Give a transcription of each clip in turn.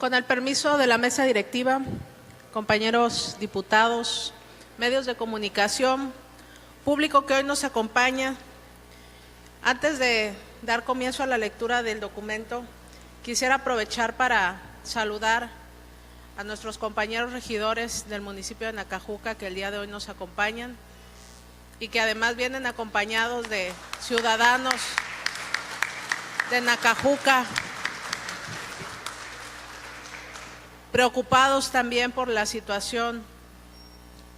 Con el permiso de la mesa directiva, compañeros diputados, medios de comunicación, público que hoy nos acompaña, antes de dar comienzo a la lectura del documento, quisiera aprovechar para saludar a nuestros compañeros regidores del municipio de Nacajuca que el día de hoy nos acompañan y que además vienen acompañados de ciudadanos de Nacajuca, preocupados también por la situación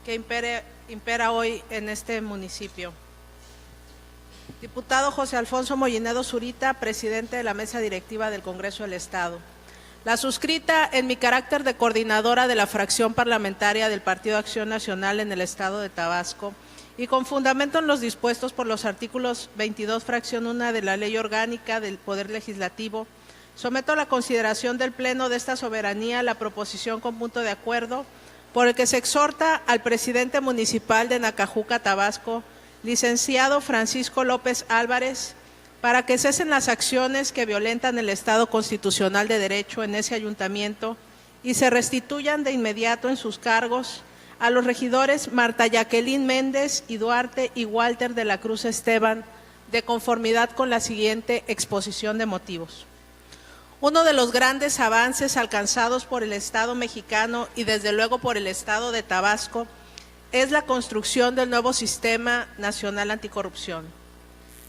que impera hoy en este municipio. Diputado José Alfonso Mollinedo Zurita, presidente de la mesa directiva del Congreso del Estado. La suscrita en mi carácter de coordinadora de la fracción parlamentaria del Partido Acción Nacional en el Estado de Tabasco y con fundamento en los dispuestos por los artículos 22, fracción 1 de la Ley Orgánica del Poder Legislativo, someto a la consideración del Pleno de esta soberanía la proposición con punto de acuerdo por el que se exhorta al presidente municipal de Nacajuca, Tabasco, licenciado Francisco López Álvarez, para que cesen las acciones que violentan el Estado constitucional de derecho en ese ayuntamiento y se restituyan de inmediato en sus cargos a los regidores Marta Jacqueline Méndez y Duarte y Walter de la Cruz Esteban, de conformidad con la siguiente exposición de motivos. Uno de los grandes avances alcanzados por el Estado mexicano y desde luego por el Estado de Tabasco es la construcción del nuevo Sistema Nacional Anticorrupción.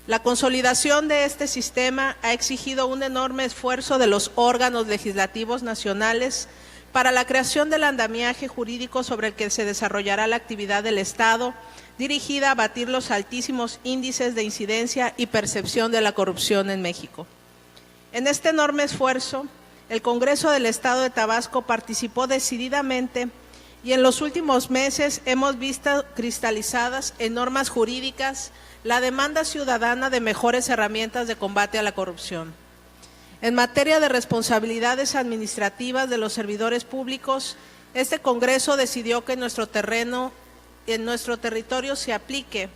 La consolidación de este sistema ha exigido un enorme esfuerzo de los órganos legislativos nacionales para la creación del andamiaje jurídico sobre el que se desarrollará la actividad del Estado, dirigida a abatir los altísimos índices de incidencia y percepción de la corrupción en México. En este enorme esfuerzo, el Congreso del Estado de Tabasco participó decididamente y en los últimos meses hemos visto cristalizadas en normas jurídicas la demanda ciudadana de mejores herramientas de combate a la corrupción. En materia de responsabilidades administrativas de los servidores públicos, este Congreso decidió que en nuestro territorio se aplique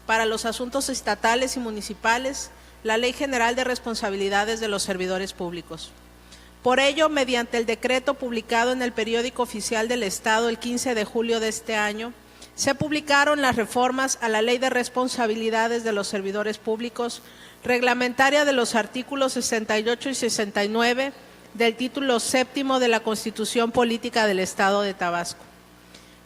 para los asuntos estatales y municipales la Ley General de Responsabilidades de los Servidores Públicos. Por ello, mediante el decreto publicado en el Periódico Oficial del Estado el 15 de julio de este año, se publicaron las reformas a la Ley de Responsabilidades de los Servidores Públicos, reglamentaria de los artículos 68 y 69 del título séptimo de la Constitución Política del Estado de Tabasco.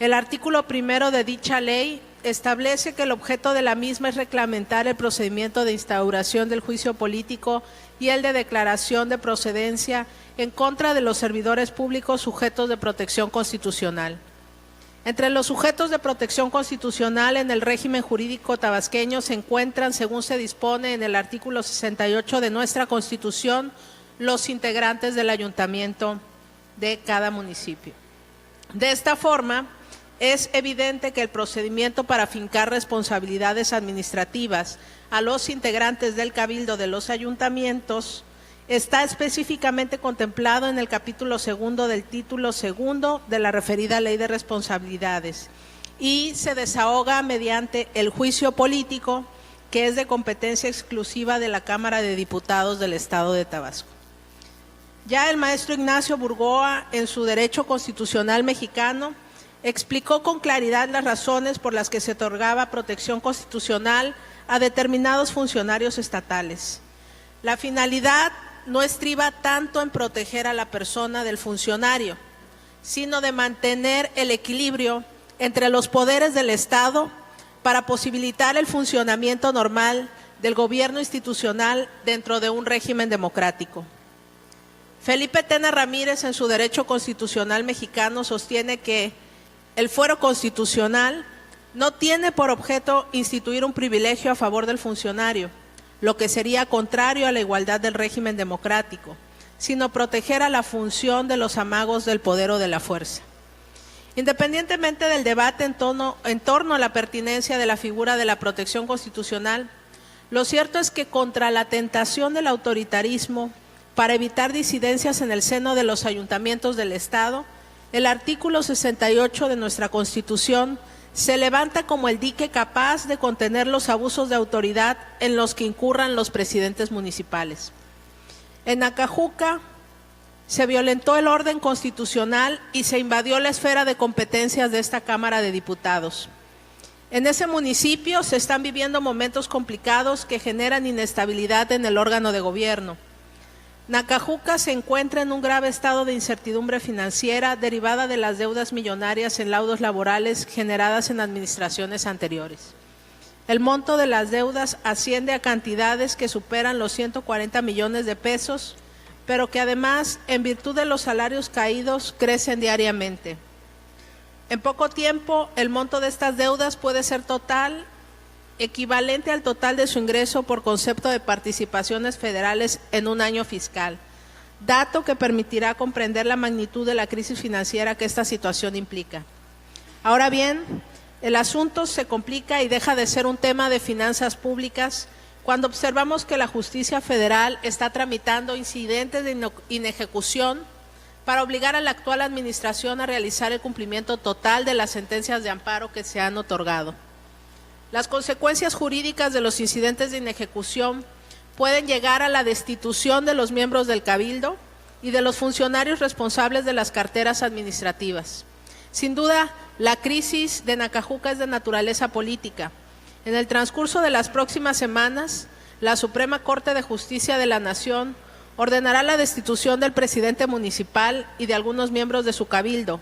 El artículo primero de dicha ley establece que el objeto de la misma es reglamentar el procedimiento de instauración del juicio político y el de declaración de procedencia en contra de los servidores públicos sujetos de protección constitucional. Entre los sujetos de protección constitucional en el régimen jurídico tabasqueño se encuentran, según se dispone en el artículo 68 de nuestra Constitución, los integrantes del ayuntamiento de cada municipio. De esta forma, es evidente que el procedimiento para fincar responsabilidades administrativas a los integrantes del cabildo de los ayuntamientos está específicamente contemplado en el capítulo segundo del título segundo de la referida Ley de Responsabilidades y se desahoga mediante el juicio político, que es de competencia exclusiva de la Cámara de Diputados del Estado de Tabasco. Ya el maestro Ignacio Burgoa, en su Derecho Constitucional Mexicano, explicó con claridad las razones por las que se otorgaba protección constitucional a determinados funcionarios estatales. La finalidad no estriba tanto en proteger a la persona del funcionario, sino de mantener el equilibrio entre los poderes del Estado para posibilitar el funcionamiento normal del gobierno institucional dentro de un régimen democrático. Felipe Tena Ramírez, en su Derecho Constitucional Mexicano, sostiene que el fuero constitucional no tiene por objeto instituir un privilegio a favor del funcionario, lo que sería contrario a la igualdad del régimen democrático, sino proteger a la función de los amagos del poder o de la fuerza. Independientemente del debate en torno a la pertinencia de la figura de la protección constitucional, lo cierto es que contra la tentación del autoritarismo, para evitar disidencias en el seno de los ayuntamientos del Estado, el artículo 68 de nuestra Constitución se levanta como el dique capaz de contener los abusos de autoridad en los que incurran los presidentes municipales. En Nacajuca se violentó el orden constitucional y se invadió la esfera de competencias de esta Cámara de Diputados. En ese municipio se están viviendo momentos complicados que generan inestabilidad en el órgano de gobierno. Nacajuca se encuentra en un grave estado de incertidumbre financiera derivada de las deudas millonarias en laudos laborales generadas en administraciones anteriores. El monto de las deudas asciende a cantidades que superan los 140 millones de pesos, pero que además, en virtud de los salarios caídos, crecen diariamente. En poco tiempo, el monto de estas deudas puede ser total, equivalente al total de su ingreso por concepto de participaciones federales en un año fiscal, dato que permitirá comprender la magnitud de la crisis financiera que esta situación implica. Ahora bien, el asunto se complica y deja de ser un tema de finanzas públicas cuando observamos que la justicia federal está tramitando incidentes de inejecución para obligar a la actual administración a realizar el cumplimiento total de las sentencias de amparo que se han otorgado. Las consecuencias jurídicas de los incidentes de inejecución pueden llegar a la destitución de los miembros del Cabildo y de los funcionarios responsables de las carteras administrativas. Sin duda, la crisis de Nacajuca es de naturaleza política. En el transcurso de las próximas semanas, la Suprema Corte de Justicia de la Nación ordenará la destitución del presidente municipal y de algunos miembros de su cabildo,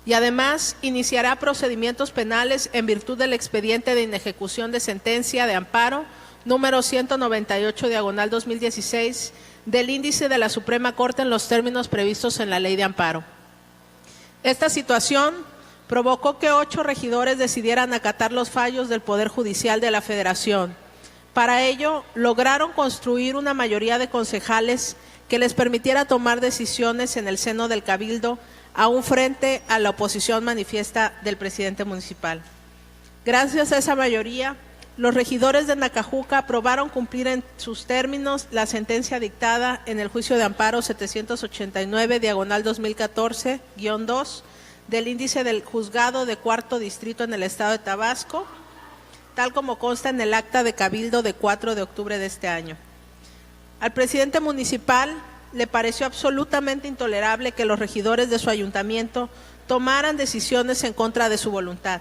y además iniciará procedimientos penales en virtud del expediente de inejecución de sentencia de amparo número 198/2016 del índice de la Suprema Corte en los términos previstos en la Ley de Amparo. Esta situación provocó que 8 regidores decidieran acatar los fallos del Poder Judicial de la Federación. Para ello, lograron construir una mayoría de concejales que les permitiera tomar decisiones en el seno del Cabildo, aún frente a la oposición manifiesta del presidente municipal. Gracias a esa mayoría, los regidores de Nacajuca aprobaron cumplir en sus términos la sentencia dictada en el juicio de amparo 789/2014-2 del índice del juzgado de Cuarto Distrito en el estado de Tabasco, tal como consta en el acta de Cabildo de 4 de octubre de este año. Al presidente municipal le pareció absolutamente intolerable que los regidores de su ayuntamiento tomaran decisiones en contra de su voluntad.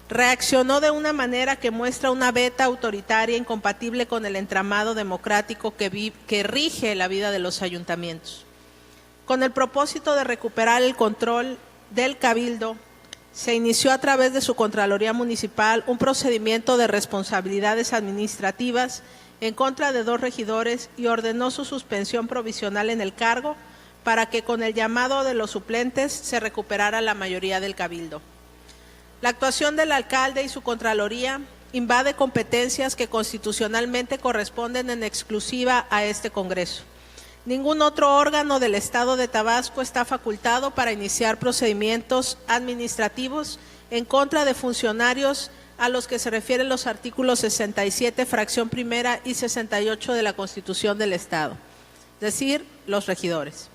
Reaccionó de una manera que muestra una veta autoritaria incompatible con el entramado democrático que rige la vida de los ayuntamientos. Con el propósito de recuperar el control del Cabildo, se inició a través de su Contraloría Municipal un procedimiento de responsabilidades administrativas en contra de 2 regidores y ordenó su suspensión provisional en el cargo para que con el llamado de los suplentes se recuperara la mayoría del Cabildo. La actuación del alcalde y su Contraloría invade competencias que constitucionalmente corresponden en exclusiva a este Congreso. Ningún otro órgano del Estado de Tabasco está facultado para iniciar procedimientos administrativos en contra de funcionarios a los que se refieren los artículos 67, fracción primera y 68 de la Constitución del Estado, es decir, los regidores.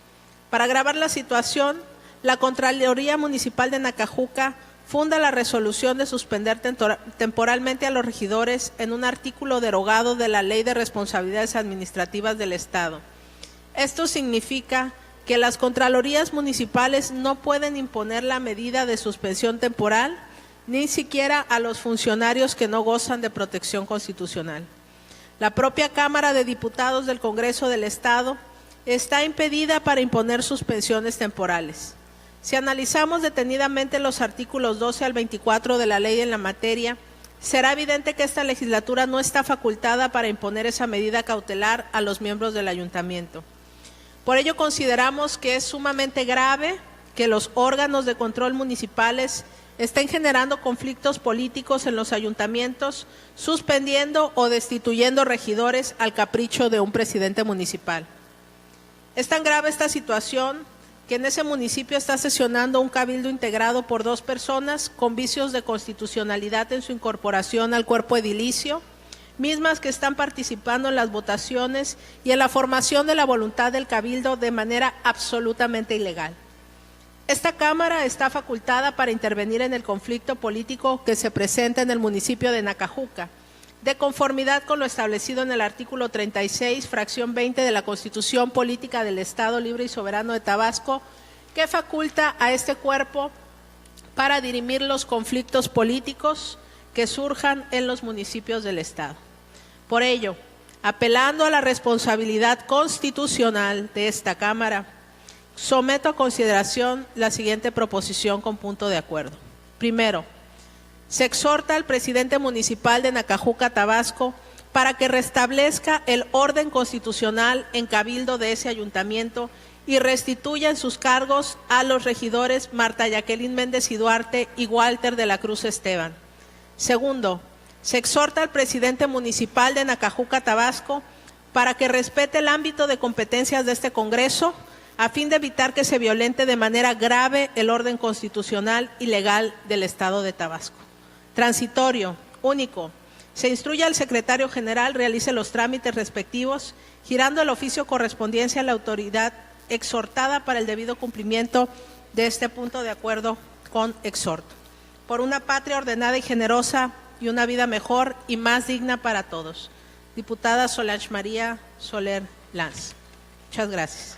Para agravar la situación, la Contraloría Municipal de Nacajuca funda la resolución de suspender temporalmente a los regidores en un artículo derogado de la Ley de Responsabilidades Administrativas del Estado. Esto significa que las Contralorías municipales no pueden imponer la medida de suspensión temporal, ni siquiera a los funcionarios que no gozan de protección constitucional. La propia Cámara de Diputados del Congreso del Estado está impedida para imponer suspensiones temporales. Si analizamos detenidamente los artículos 12 al 24 de la ley en la materia, será evidente que esta legislatura no está facultada para imponer esa medida cautelar a los miembros del ayuntamiento. Por ello consideramos que es sumamente grave que los órganos de control municipales estén generando conflictos políticos en los ayuntamientos, suspendiendo o destituyendo regidores al capricho de un presidente municipal. Es tan grave esta situación que en ese municipio está sesionando un cabildo integrado por 2 personas con vicios de constitucionalidad en su incorporación al cuerpo edilicio, mismas que están participando en las votaciones y en la formación de la voluntad del cabildo de manera absolutamente ilegal. Esta Cámara está facultada para intervenir en el conflicto político que se presenta en el municipio de Nacajuca, de conformidad con lo establecido en el artículo 36, fracción 20 de la Constitución Política del Estado Libre y Soberano de Tabasco, que faculta a este cuerpo para dirimir los conflictos políticos que surjan en los municipios del Estado. Por ello, apelando a la responsabilidad constitucional de esta Cámara, someto a consideración la siguiente proposición con punto de acuerdo. Primero, se exhorta al presidente municipal de Nacajuca, Tabasco, para que restablezca el orden constitucional en cabildo de ese ayuntamiento y restituya en sus cargos a los regidores Marta Jacqueline Méndez y Duarte y Walter de la Cruz Esteban. Segundo, se exhorta al presidente municipal de Nacajuca, Tabasco, para que respete el ámbito de competencias de este Congreso a fin de evitar que se violente de manera grave el orden constitucional y legal del Estado de Tabasco. Transitorio, único. Se instruye al secretario general realice los trámites respectivos, girando el oficio correspondiente a la autoridad exhortada para el debido cumplimiento de este punto de acuerdo con exhorto. Por una patria ordenada y generosa y una vida mejor y más digna para todos. Diputada Solange María Soler Lanz. Muchas gracias.